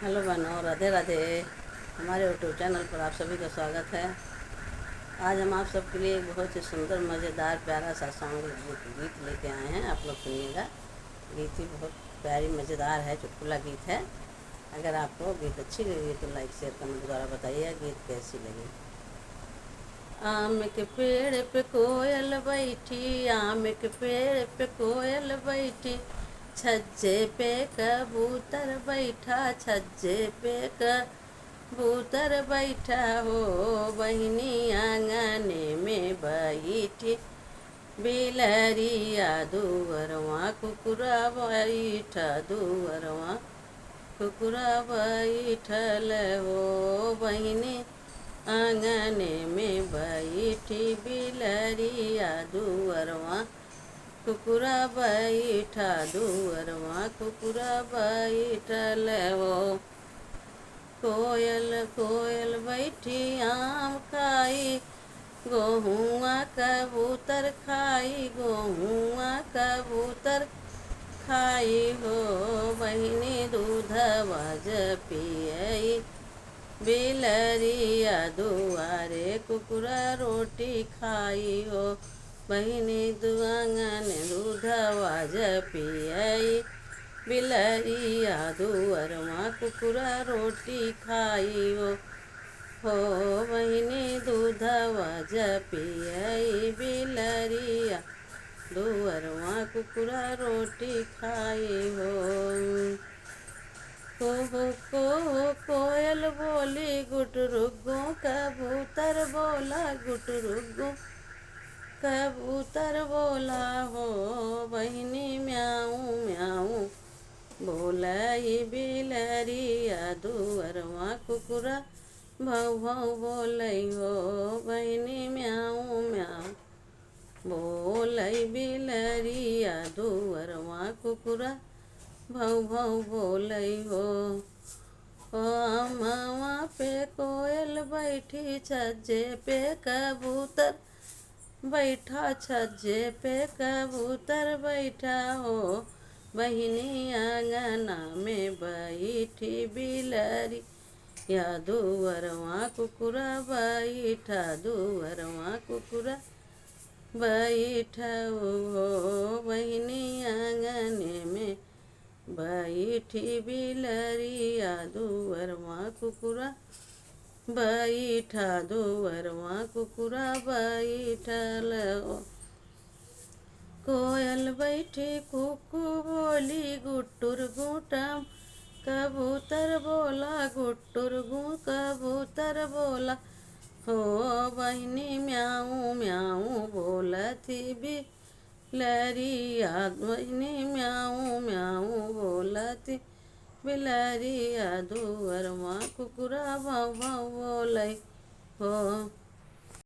Hello बहनों, राधे राधे। हमारे YouTube channel पर आप सभी का स्वागत है। आज हम आप सबके लिए एक बहुत ही सुंदर मज़ेदार प्यारा सा सॉन्ग गीत लेके आए हैं। आप लोग सुनिएगा। गीत ही बहुत प्यारी मज़ेदार है, चुटकुला गीत है। अगर आपको गीत अच्छी लगी तो लाइक शेयर कमेंट द्वारा बताइए गीत कैसी लगी। आम के पेड़ पे कोयल बैठी, आम के पेड़ पे कोयल बैठी, छज्जे पे कबूतर बैठा, छज्जे पे कबूतर बैठा हो, बहनी आंगने में बैठी, बिलरिया दुअरवा कुकुरा बैठा, दुअरवा कुकुरा बैठल हो, बहनी आंगने में बैठी, बिलरिया दुअरवा कुकुरा बैठा, दुअरवा कुकुरा बैठल हो। कोयल कोयल बैठी आम खाई, गोहुआ कबूतर खाई, गोहुआ कबूतर खाई हो, बहनी दूधवा पियई, बिलरिया दुआरे कुकुरा रोटी खाई हो, बहनी दुआंगन दूधवा पियई, बिलरिया दुअरवा कुकुरा रोटी खाई हो बहनी दूधवा पियई, बिलरिया दुअरवा कुकुरा रोटी खाई हो। कोयल बोली गुटरुगो, कबूतर बोला गुटरुगो, कबूतर बोला हो, बहनी म्याऊ म्याऊ बोलाई, बिलरिया दुअरवा कुकुरा भौ भौ बोलई हो, बहनी म्याऊ म्याऊ बोलई, बिलरिया दुअरवा कुकुरा भौ भौ बोलई हो। अमवा पे कोयल बैठी, छज्जे पे कबूतर बैठा, छज्जे पे कबूतर बैठा हो, बहनी आंगना में बैठी, बिलरी या दुअरवा कुकुरा बैठा, दुअरवा कुकुरा बैठा हो, बहनी आंगने में बैठी, बिलरिया दुअरवा कुकुरा बैठा, दुअरवा कुकुरा बैठल हो। कोयल बैठी कुकू बोली गुटुर गुटम, कबूतर बोला गुटुर गु, कबूतर बोला हो, बहनी म्याऊ म्याऊ बोलती, बिलरिया बहनी म्याऊ म्याऊ बोलती, बिलरिया दुअरवा कुकुरा भौ भौ बोलई हो।